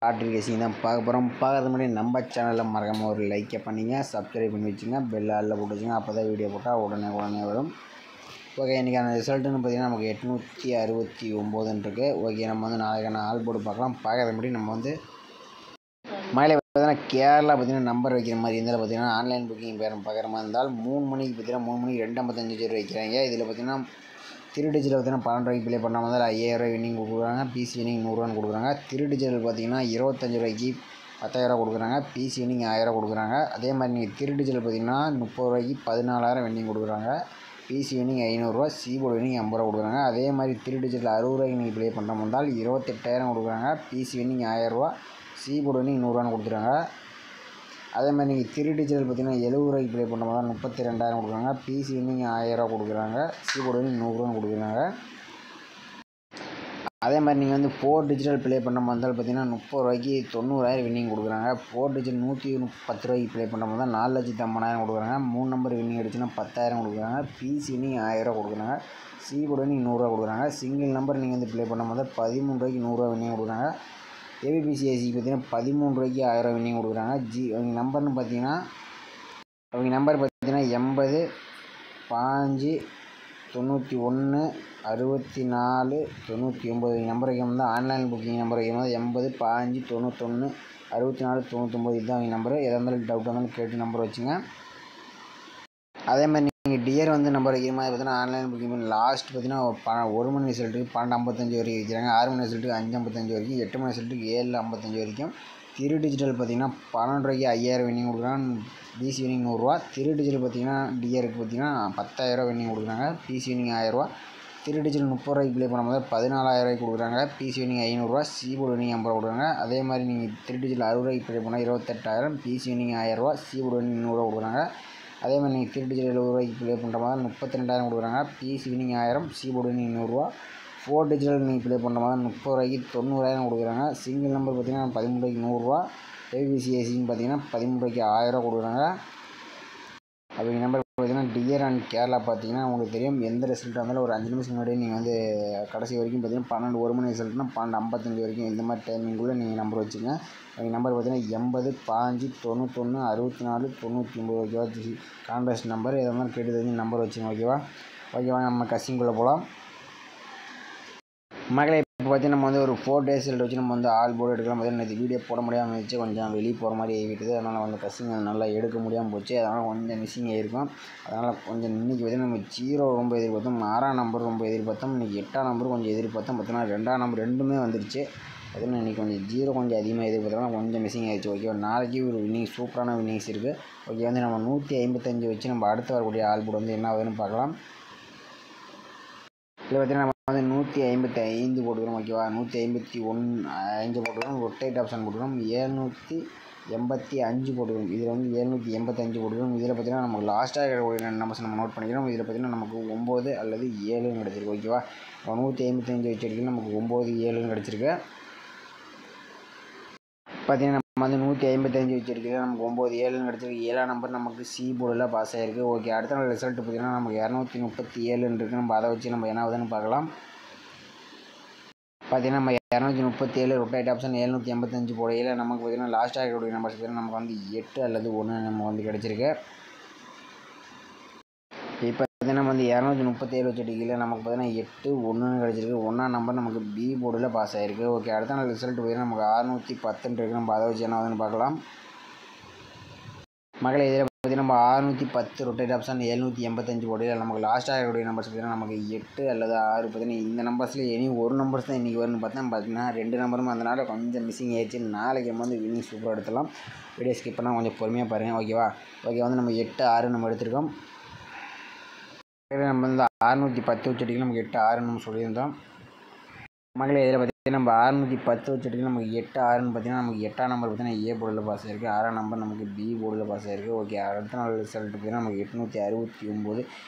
Lottery கேசிங் தான் பார்க்க போகிறோம். பார்க்கறது முன்னாடி நம்ம சேனலில் மறக்காமல் ஒரு லைக்கை பண்ணிங்க, சப்ஸ்கிரைப் பண்ணி வச்சுங்க, பெல் ஆலில் போட்டு வச்சுங்க. அப்போ தான் வீடியோ போட்டால் உடனே வரும். ஓகே, இன்றைக்கான ரிசல்ட்டுன்னு பார்த்தீங்கன்னா நமக்கு 869 இருக்குது. ஓகே, நம்ம வந்து நாளைக்கான ஆல் போர்டு பார்க்கலாம். பார்க்கறது முன்னாடி நம்ம வந்து மயிலை பார்த்தீங்கன்னா கேரளா பார்த்தீங்கன்னா நம்பர் வைக்கிற மாதிரி இருந்தாலும் பார்த்தீங்கன்னா ஆன்லைன் புக்கிங் பேரம் பார்க்குற மாதிரி இருந்தால் 3 மணிக்கு பார்த்தீங்கன்னா 3 மணிக்கு 2:55 வைக்கிறாங்க. இதில் பார்த்தீங்கன்னா திருடிஜிட்டல் பார்த்தீங்கன்னா 12 ரூபாய்க்கு ப்ளே பண்ணாமல் இருந்தால் 5000 வின்னிங் கொடுக்குறாங்க. பிசி வின்னிங் 100 கொடுக்குறாங்க. திருடிஜிட்டல் பார்த்தீங்கன்னா 25 ரூபாய்க்கு 10,000 கொடுக்குறாங்க. பிசி வின்னிங் 1000 கொடுக்குறாங்க. அதே மாதிரி நீங்கள் திருடிஜிட்டல் பார்த்தீங்கன்னா 30 ரூபாய்க்கு 14,000 வின்னிங் கொடுக்குறாங்க. பிசி வின்னிங் 500 சிபோர்டு வின்னிங் 50 கொடுக்குறாங்க. அதே மாதிரி திருடிஜிட்டல் 60 ரூபாய்க்கு நீங்கள் ப்ளே பண்ணுற இருந்தால் 28,000 கொடுக்குறாங்க. பிசி வின்னிங் 1000 சிபோர்டு வின்னிங் 100 கொடுக்குறாங்க. அதே மாதிரி நீங்கள் திருடிஜிட்டல் பார்த்தீங்கன்னா 70 ரூபாய்க்கு ப்ளே பண்ணுற மாதிரி 32,000 கொடுக்குறாங்க. பிசி வின்னிங் 1000 கொடுக்குறாங்க. சிபோர்டு வின்னிங் 100 கொடுக்குறாங்க. அதே மாதிரி நீங்கள் வந்து 4 டிஜிட்டல் ப்ளே பண்ண மாதிரி இருந்தால் பார்த்தீங்கன்னா 30 ரூபாய்க்கு 90,000 வின்னிங் கொடுக்குறாங்க. 4 டிஜிட்டல் 110 ரூபாய்க்கு ப்ளே பண்ண மாதிரி இருந்தால் 4,50,000 கொடுக்குறாங்க. 3 நம்பர் வின்னிங் அடிச்சுன்னா 10,000 கொடுக்குறாங்க. பிசி வின்னிங் 1000 கொடுக்குறாங்க. சிபோர்டு வின்னிங் 100 கொடுக்குறாங்க. சிங்கிள் நம்பர் நீங்கள் வந்து ப்ளே பண்ண மாதிரி 13 ரூபாய்க்கு 100 வின்னிங் கொடுக்குறாங்க. ஏபிபிசிஐசி பார்த்தீங்கன்னா 13 ரூபாய்க்கு 1000 வின்னிங் கொடுக்குறாங்க. அவங்க நம்பர்னு பார்த்தீங்கன்னா 80 15 91 64 99 நம்பர் வைக்கும்போது ஆன்லைன் புக்கிங் நம்பர் வைக்கும்போது 80 15 91 64 99 இதுதான் அவங்க நம்பரு. எதாக இருந்தாலும் டவுட் வந்தாலும் கேட்டு நம்பர் வச்சுங்க. அதே மாதிரி நீங்கள் டியர் வந்து நம்பர் வைக்கிற மாதிரி பார்த்தீங்கன்னா ஆன்லைன் புக்கிங் பண்ணி லாஸ்ட் பார்த்தீங்கன்னா 1 மணி ரிசல்ட்டுக்கு 12:55 வரைக்கும் வைக்கிறாங்க. 6 மணி ரிசல்ட்டுக்கு 5:55 வரைக்கும், 8 மணி ரிசல்ட்டுக்கு 7:55 வரைக்கும். திரு டிஜிட்டல் பார்த்தீங்கன்னா 12 ரூபாய்க்கு 5000 வின்னிங் கொடுக்குறாங்க. பிசி வின்னிங் 100 ரூபா. திரு டிஜிட்டல் பார்த்தீங்கன்னா டியருக்கு பார்த்தீங்கன்னா 10,000 வின்னிங் கொடுக்குறாங்க. பிசி வின்னிங் 1000 ரூபா. திரு டிஜிட்டல் 30 ரூபாய்க்கு ப்ளே பண்ணும்போது 14,000 ரூபாய்க்கு கொடுக்குறாங்க. பிசி வின்னிங் 500 ரூபா. சிபோர்டு வின்னிங் 50 கொடுக்குறாங்க. அதே மாதிரி நீங்கள் திரு டிஜிட்டல் 60 ரூபாய்க்கு ப்ளே பண்ணால் 28,000, பிசி வின்னிங் 1000 ரூபா, சிபோர்டு வின்னிங் 100 கொடுக்குறாங்க. அதே மாதிரி நீங்கள் திரு டிஜிட்டல் 70 ரூபாய்க்கு ப்ளே பண்ணுற மாதிரி 32,000 கொடுக்குறாங்க. பிசி வின்னிங் 1000, சிபோர்டு வின்னிங் 100 ரூபா. 4 டிஜிட்டல் நீங்கள் ப்ளே பண்ணுற மாதிரி 30 ரூபாய்க்கு 90,000 கொடுக்குறாங்க. சிங்கிள் நம்பர் பார்த்தீங்கன்னா 13 ரூபாய்க்கு 100 ரூபா. ஏபிசிஐசின்னு பார்த்தீங்கன்னா 13 ரூபாய்க்கு 1000 கொடுக்குறாங்க. அவங்க நம்பர் பார்த்தீங்கன்னா டியர் அண்ட் கேரளா பார்த்தீங்கன்னா உங்களுக்கு தெரியும். எந்த ரிசல்ட்டாக இருந்தாலும் ஒரு 5 நிமிஷம் முன்னாடியே நீங்கள் வந்து கடைசி வரைக்கும் பார்த்தீங்கன்னா 1 மணி ரிசல்ட்னா 12:55 வரைக்கும் இந்த மாதிரி டைமிங்குள்ளே நீங்கள் நம்பர் வச்சுங்க. அவங்க நம்பர் பார்த்தீங்கன்னா 80 15 91 64 99 ஓகேவா. கான்டாக்ட் நம்பர் எதாக இருந்தாலும் கேட்டு தெரிஞ்சு நம்பர் வச்சுங்க ஓகேவா. ஓகேவா, நம்ம கசிங்குள்ளே போகலாம். மகளே இப்போ பார்த்தீங்கன்னா நம்ம வந்து ஒரு 4 டேஸ் ரிசல்ட் வச்சு நம்ம வந்து ஆல் போர்டு எடுக்கலாம். பார்த்தீங்கன்னா நேற்று வீடியோ போட முடியாமல் இருந்துச்சு, கொஞ்சம் வெளியே போகிற மாதிரி ஆகிவிட்டது. அதனால் வந்து கசிங்க நல்லா எடுக்க முடியாமல் போச்சு. அதனால் கொஞ்சம் மிஸ்ஸிங் ஆகிருக்கும். அதனால் கொஞ்சம் இன்றைக்கி பார்த்தீங்கன்னா நம்ம 0 ரொம்ப எதிர்பார்த்தோம், 6ஆம் நம்பர் ரொம்ப எதிர்பார்த்தோம், இன்றைக்கி 8ஆம் நம்பர் கொஞ்சம் எதிர்பார்த்தோம். பார்த்தீங்கன்னா 2ஆம் நம்பர் ரெண்டுமே வந்துருச்சு. பார்த்தீங்கன்னா இன்றைக்கி கொஞ்சம் 0 கொஞ்சம் அதிகமாக எதிர்பார்த்தோம்னா கொஞ்சம் மிஸ்ஸிங் ஆகிடுச்சு ஓகேவா. நாளைக்கு ஒரு வின்னிங் சூப்பரான வின்னிங்ஸ் இருக்குது ஓகே. வந்து நம்ம 155 வச்சு நம்ம அடுத்து வரக்கூடிய ஆல் போர்டு வந்து என்ன ஆகுதுன்னு பார்க்கலாம். இதில் பார்த்தீங்கன்னா நம்ம வந்து 155 போட்டுக்கிறோம் ஓகேவா. 151 போட்டுக்கிறோம். ரொட்டேட் ஆப்ஷன் போட்டுக்கிறோம். 785 போட்டுக்கிறோம். இதில் வந்து 785 போட்டுக்கிறோம். இதில் பார்த்தீங்கன்னா நமக்கு லாஸ்ட்டாக இருக்கக்கூடிய நம்பர்ஸ் நம்ம நோட் பண்ணிக்கிறோம். இதில் பார்த்தீங்கன்னா நமக்கு 9 அல்லது 7 கிடச்சிருக்கு ஓகேவா. 155 வச்சு எடுக்கல நமக்கு 9 7 கிடச்சிருக்கு. பார்த்தீங்கன்னா நம்ம வந்து 155 வச்சுருக்கீங்க, நமக்கு 9 7 கிடச்சிருக்கு. 7ஆம் நம்பர் நமக்கு சி போர்டில் பாஸ் ஆகிருக்கு ஓகே. அடுத்த நாள் ரிசல்ட் பார்த்தீங்கன்னா நமக்கு 237 இருக்குது. நம்ம அதை வச்சு நம்ம என்ன ஆகுதுன்னு பார்க்கலாம். பார்த்தீங்கன்னா நம்ம 237 ரொட்டேட் ஆப்ஷன் 785 போடையில் நமக்கு பார்த்தீங்கன்னா லாஸ்ட்டாக இருக்கக்கூடிய நம்பர்ஸ் பார்த்தீங்கன்னா நமக்கு வந்து 8 அல்லது 1 நம்ம வந்து கிடச்சிருக்கு. இப்போ பார்த்தீங்கன்னா நம்ம வந்து 237 வச்சுட்டிக்கல நமக்கு பார்த்தீங்கன்னா 8 1 கிடச்சிருக்கு. 1ஆம் நம்பர் நமக்கு பி போர்டில் பாஸ் ஆகிருக்கு ஓகே. அடுத்த நாள் ரிசல்ட் பார்த்தீங்கன்னா நமக்கு 610 இருக்குது. நம்ம அதை வச்சு என்ன ஆகுதுன்னு பார்க்கலாம். மகளே இதில் பார்த்தீங்கன்னா நம்ம 610 ரொட்டேட் ஆப்ஷன் 785 போடையில் நமக்கு லாஸ்ட்டாக இருக்கக்கூடிய நம்பர்ஸ் பார்த்தீங்கன்னா நமக்கு 8 அல்லது 6 பார்த்தீங்கன்னா இந்த நம்பர்ஸில் இனி ஒரு நம்பர்ஸ் தான் இன்றைக்கி வரும்னு பார்த்தீங்கன்னா 2 நம்பரும் அதனால் கொஞ்சம் மிஸ்ஸிங் ஆகிடுச்சு. நாளைக்கு நம்ம வந்து வின்னிங் சூப்பராக எடுத்துடலாம். வீடியோ ஸ்கிப் பண்ணால் கொஞ்சம் பொறுமையாக பாருங்கள் ஓகேவா. ஓகே, வந்து நம்ம 8 6 நம்ம எடுத்திருக்கோம். நம்ம வந்து 610 வச்சுட்டிங்கன்னா நமக்கு 8 6 நம்ம சொல்லியிருந்தோம். மகளே இதில் பார்த்தீங்கன்னா நம்ம 610 வச்சுட்டிங்கன்னா நமக்கு 8 6ன்னு பார்த்தீங்கன்னா நமக்கு 8ஆம் நம்பர் பார்த்தீங்கன்னா ஏ போர்டில் பாஸ் ஆகிருக்கு. 6ஆம் நம்பர் நமக்கு பி போர்டில் பாஸ் ஆகிருக்கு ஓகே. அடுத்த நாள் ரிசல்ட் பார்த்தீங்கன்னா நமக்கு 869.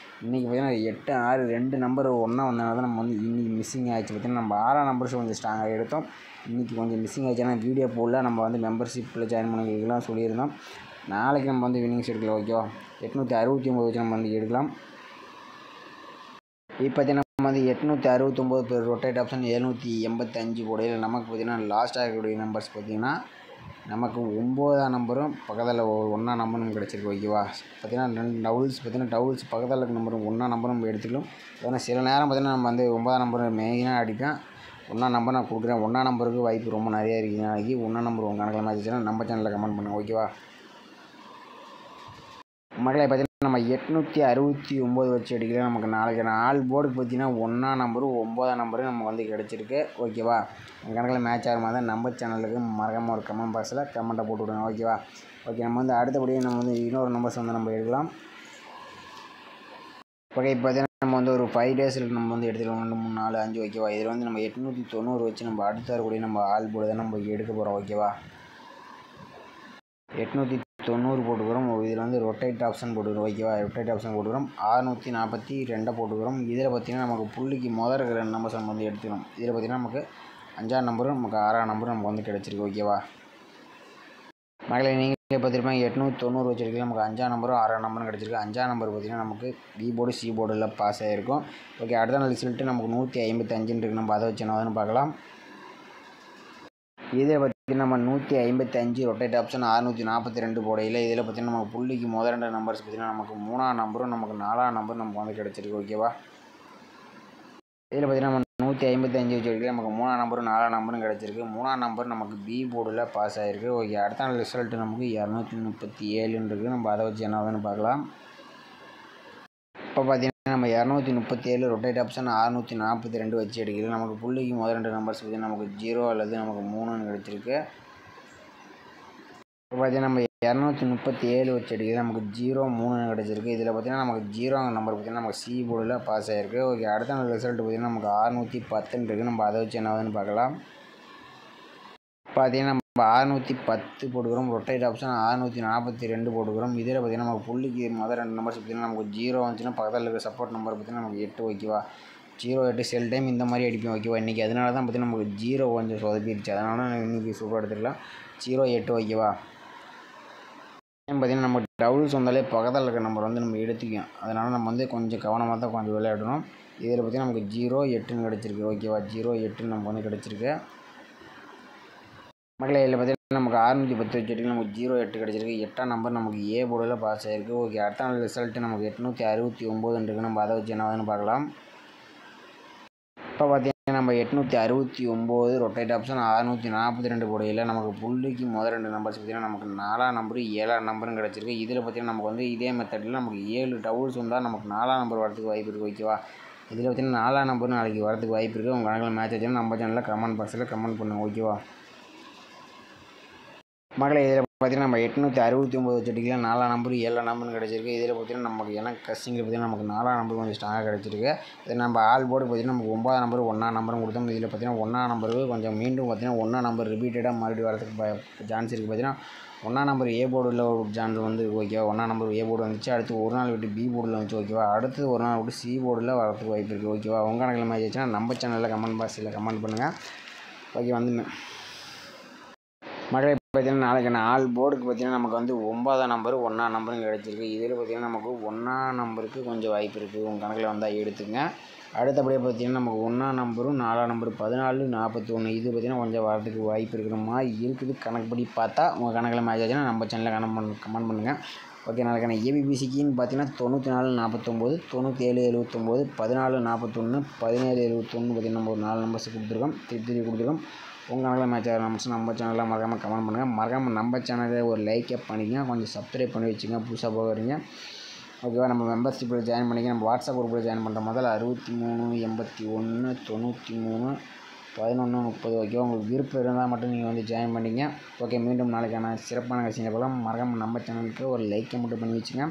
இன்றைக்கி பார்த்தீங்கன்னா 8 6 2 நம்பர் ஒன்றா வந்தனால தான் நம்ம வந்து இன்றைக்கி மிஸ்ஸிங் ஆகிடுச்சு. பார்த்தீங்கன்னா நம்ம 6ஆம் நம்பர்ஸ் கொஞ்சம் ஸ்ட்ராங்காக எடுத்தோம். இன்றைக்கி கொஞ்சம் மிஸ்ஸிங் ஆகிடுச்சு. ஆனால் வீடியோ போடல, நம்ம வந்து மெம்பர்ஷிப்பில் ஜாயின் பண்ணிக்கலாம் சொல்லியிருந்தோம். நாளைக்கு நம்ம வந்து வின்னிங்ஸ் எடுக்கலாம் ஓகேவா. 869 வச்சு நம்ம வந்து எடுக்கலாம். இப்போ பார்த்தீங்கன்னா நம்ம வந்து 869 பேர் ரொட்டேட் ஆப்ஷன் 785 போடையில் நமக்கு பார்த்திங்கன்னா லாஸ்ட்டாக இருக்கக்கூடிய நம்பர்ஸ் பார்த்திங்கன்னா நமக்கு 9ஆம் நம்பரும் பக்கத்தில் 1ஆம் நம்பரும் கிடச்சிருக்கு. ஓகேவா? பார்த்திங்கன்னா 2 டபுள்ஸ் பக்கத்தில் இருக்க நம்பரும் 1ஆம் நம்பரும் நம்ம எடுத்துக்கலாம். ஏன்னா சில நேரம் பார்த்திங்கன்னா நம்ம வந்து 9ஆம் நம்பர் மெயினாக அடிப்பேன். 1ஆம் நம்பர் நான் கொடுக்குறேன். 1ஆம் நம்பருக்கு வாய்ப்பு ரொம்ப நிறையா இருக்குது. நாளைக்கு 1ஆம் நம்பர் உங்கள் கணக்கில் மேட்ச்சுன்னா நம்ம சேனலில் கமெண்ட் பண்ணுங்கள். ஓகேவா? மக்களை பார்த்திங்கன்னா நம்ம 869 வச்சு அடிக்கலாம். நமக்கு நாளைக்கான ஆல் போர்டுக்கு பார்த்திங்கன்னா 1ஆம் நம்பரும் 9ஆம் நம்பரும் நமக்கு வந்து கிடச்சிருக்கு. ஓகேவா? உங்கள் கணக்கில் மேட்ச் ஆகிற மாதிரி தான் நம்ம சேனலுக்கு மறக்காமல் ஒரு கமெண்ட் பாக்ஸில் கமெண்ட்டை போட்டு விடுங்க. ஓகேவா? ஓகே, நம்ம வந்து அடுத்தபடியாக நம்ம வந்து இன்னொரு நம்பர்ஸ் வந்து நம்ம எடுக்கலாம். ஓகே, இப்போ பார்த்தீங்கன்னா நம்ம வந்து ஒரு 5 டேஸில் நம்ம வந்து எடுத்துக்கலாம். 2, 3, 4, 5. ஓகேவா? இதில் வந்து நம்ம 890 வச்சு நம்ம அடுத்த வரக்கூடிய நம்ம ஆல் போர்டு தான் நம்ம எடுக்க போகிறோம். ஓகேவா? 890 போட்டுக்கிறோம். இதில் வந்து ரொட்டேட் ஆப்ஷன் போட்டுக்கிறோம். ஓகேவா? ரொட்டேட் ஆப்ஷன் போட்டுக்கிறோம். 642 போட்டுக்கிறோம். இதில் பார்த்திங்கன்னா நமக்கு புள்ளிக்கு முதல் இருக்கிற நம்பர்ஸ் நம்ம வந்து எடுத்துக்கிறோம். இதில் பார்த்திங்கன்னா நமக்கு 5ஆம் நம்பரும் நமக்கு 6ஆம் நம்பரும் நமக்கு வந்து கிடச்சிருக்கு. ஓகேவா? மக்களை நீங்களே பார்த்துருப்பாங்க 890 வச்சுருக்கீங்க. நமக்கு 5ஆம் நம்பரும் 6ஆம் நம்பரும் கிடச்சிருக்கு. 5ஆம் நம்பர் பார்த்திங்கன்னா நமக்கு பி போர்டு சி போர்டில் பாஸ் ஆகிருக்கும். ஓகே, அடுத்த நாள் ரிசல்ட்டு நமக்கு 155 இருக்குது. நம்ம அதை வச்சு என்னதுன்னு பார்க்கலாம். இதில் பார்த்திங்கன்னா நம்ம 155 ரொட்டேட் ஆப்ஷன் 642 போடையில் இதில் பார்த்திங்கன்னா நமக்கு புள்ளிக்கு முதல் 2 நம்பர்ஸ் பார்த்திங்கன்னா நமக்கு 3ஆம் நம்பரும் நமக்கு 4ஆம் நம்பரும் நமக்கு வந்து கிடச்சிருக்கு. ஓகேவா? இதில் பார்த்திங்கன்னா நம்ம 155 வச்சுருக்கீங்க. நமக்கு 3ஆம் நம்பரும் 4ஆம் நம்பரும் கிடச்சிருக்கு. 3ஆம் நம்பர் நமக்கு பி போர்டில் பாஸ் ஆகிருக்கு. ஓகே, அடுத்த நாள் ரிசல்ட்டு நமக்கு 237 இருக்குது. நம்ம அதை வச்சு என்னதுன்னு பார்க்கலாம். இப்போ பார்த்திங்கன்னா நம்ம 237 ரொட்டேட் ஆப்ஷன் 642 வச்சு எடுக்கிறது. நமக்கு புள்ளிக்கு முதல் 2 நம்பர்ஸ் பார்த்திங்கன்னா நமக்கு 0 அல்லது நமக்கு 3ன்னு கிடச்சிருக்கு. இப்போ பார்த்திங்கன்னா நம்ம 237 வச்சு எடுக்கிறது. நமக்கு 0, 3ன்னு கிடச்சிருக்கு. இதில் பார்த்திங்கன்னா நமக்கு 0 நம்பர் பார்த்திங்கன்னா நமக்கு சி போர்டில் பாஸ் ஆகிருக்கு. ஓகே, அடுத்த நாள் ரிசல்ட் பார்த்திங்கன்னா நமக்கு 610 இருக்குது. நம்ம அதை வச்சு என்னதுன்னு பார்க்கலாம். பார்த்திங்கன்னா நம்ம 610 போட்டுக்கிறோம். ரொட்டேட் ஆப்ஷன் 642 போட்டுக்கிறோம். இதில் பார்த்திங்கன்னா நமக்கு புள்ளிக்கு முதல் 2 நம்பர்ஸ் பார்த்திங்கன்னா நமக்கு 0 வந்துச்சுன்னா பக்கத்தில் இருக்கிற சப்போர்ட் நம்பர் பார்த்திங்கன்னா நமக்கு 8. ஓகேவா? 0, 8 செல் டைம் இந்த மாதிரி அடிப்போம். ஓகேவா? இன்றைக்கி அதனால தான் பார்த்திங்கன்னா நமக்கு 0 கொஞ்சம் சொதப்பிடுச்சு. அதனால நான் இன்றைக்கி சூப்பராக எடுத்துக்கலாம். 0, 8. ஓகேவா? பார்த்திங்கன்னா நம்ம டபுள்ஸ் வந்தாலே பக்கத்தில் இருக்கிற நம்பர் வந்து நம்ம எடுத்துக்கோம். அதனால் நம்ம வந்து கொஞ்சம் கவனமாக தான் கொஞ்சம் விளையாடணும். இதில் பார்த்திங்கன்னா நமக்கு 0, 8ன்னு கிடச்சிருக்கு. ஓகேவா? 0, 8ன்னு நமக்கு வந்து கிடச்சிருக்கு. மக்களை இதில் பார்த்திங்கன்னா நமக்கு 610 வச்சுட்டு நமக்கு 0, 8 கிடச்சிருக்கு. 8ஆம் நம்பர் நமக்கு ஏ போர்டில் பாஸ் ஆகிருக்கு. ஓகே, அடுத்த நாள் ரிசல்ட்டு நமக்கு 869 இருக்குது. நம்ம அதை வச்சு என்னதுன்னு பார்க்கலாம். இப்போ பார்த்திங்கன்னா நம்ம 869 ரொட்டேட் ஆப்ஷன் 642 போடையில் நமக்கு புள்ளிக்கு முதல் 2 நம்பர்ஸ் பார்த்திங்கன்னா நமக்கு 4ஆம் நம்பரும் 7ஆம் நம்பரும் கிடச்சிருக்கு. இதில் பார்த்திங்கன்னா நமக்கு வந்து இதே மெத்தடில் நமக்கு 7 டபுள்ஸ் வந்தால் நமக்கு 4ஆம் நம்பர் வரதுக்கு வாய்ப்பு இருக்குது. ஓகேவா? இதில் பார்த்திங்கன்னா 4ஆம் நம்பர் நாளைக்கு வரதுக்கு வாய்ப்பு இருக்குது. உங்கள் கணக்கில் மேட்ச் ஆச்சுன்னா நம்ம சேனலில் கமெண்ட் பாக்ஸில் கமெண்ட் பண்ணுங்கள். ஓகேவா? மக்களை இதில் பார்த்திங்கன்னா நம்ம 869 வச்சுட்டிக்கலாம். 4ஆம் நம்பர் 7ஆம் நம்பரும் கிடச்சிருக்கு. இதில் பார்த்திங்கன்னா நமக்கு எனக்கு கஸ்டிங்கில் பார்த்திங்கன்னா நமக்கு 4ஆம் நம்பர் கொஞ்சம் ஸ்ட்ராங்காக கிடச்சிருக்கு. இது நம்ம ஆல் போர்டு பார்த்திங்கன்னா நமக்கு 9ஆம் நம்பர் 1ஆம் நம்பரும் கொடுத்தோம். இதில் பார்த்திங்கன்னா 1ஆம் நம்பருக்கு கொஞ்சம் மீண்டும் பார்த்திங்கன்னா 1ஆம் நம்பர் ரிப்பீட்டடாக மறுபடியும் வரதுக்கு சான்ஸ் இருக்குது. பார்த்திங்கன்னா 1ஆம் நம்பர் ஏ போர்டில் ஒரு சான்ஸ் வந்து ஓகேவா? 1ஆம் நம்பர் ஏ போர்டு வந்துச்சு. அடுத்து ஒரு நாள் விட்டு பி போர்டில் வந்துச்சு. ஓகேவா? அடுத்து ஒரு நாள் விட்டு சி போர்டில் வரதுக்கு வாய்ப்பு இருக்குது. ஓகேவா? உங்கள் கணக்கில் மேட்ச் ஆச்சுன்னா நம்ம சேனலில் கமெண்ட் பாக்ஸில் கமெண்ட் பண்ணுங்கள். ஓகே, வந்து மக்களை பார்த்திங்கன்னா நாளைக்கான ஆல் போர்டுக்கு பார்த்திங்கன்னா நமக்கு வந்து 9ஆம் நம்பர் 1ஆம் நம்பரும் கிடச்சிருக்கு. இதில் பார்த்திங்கன்னா நமக்கு 1ஆம் நம்பருக்கு கொஞ்சம் வாய்ப்பு இருக்குது. உங்கள் கணக்கில் வந்தால் எடுத்துங்க. அடுத்தபடியாக பார்த்திங்கன்னா நமக்கு 1ஆம் நம்பரும் 4ஆம் நம்பர் 14, 41 இது பார்த்திங்கன்னா கொஞ்சம் வரதுக்கு வாய்ப்பு இருக்கிற மாதிரி இருக்குது. கணக்குப்படி பார்த்தா உங்கள் கணக்கில் மேட்ச் ஆச்சுன்னா நம்ம சேனலில் கமெண்ட் பண்ணுங்கள். ஓகே, நாளைக்கான ஏபிபிசிக்கின்னு பார்த்திங்கன்னா 94, 49, 97, 79, 14, 41, 17, 71 பார்த்திங்கன்னா நம்ம ஒரு 4 நம்பர்ஸ் கொடுத்துருக்கோம். திருப்பி கொடுத்துருக்கோம். உங்கள் கணக்கில் மேட்ச் ஆகிற நம்பர்ஸ் நம்ம சேனலில் மறக்காமல் கமெண்ட் பண்ணுங்கள். மறக்காமல் நம்ம சேனலை ஒரு லைக்கை பண்ணிங்க, கொஞ்சம் சப்ஸ்கிரைப் பண்ணி வச்சுங்க. புதுசாக போகிறீங்க. ஓகேவா? நம்ம மெம்பர்ஷிப்பில் ஜாயின் பண்ணிங்க. நம்ம வாட்ஸ்அப் குரூப்பில் ஜாயின் பண்ணுற முதல்ல 63 81 93 11 30. ஓகே, உங்களுக்கு விருப்பம் இருந்தால் மட்டும் நீங்கள் வந்து ஜாயின் பண்ணிங்க. ஓகே, மீண்டும் நாளைக்கான சிறப்பான விஷயங்களை போகலாம். மறக்காமல் நம்ம சேனலுக்கு ஒரு லைக்கை மட்டும் பண்ணி வச்சுங்க.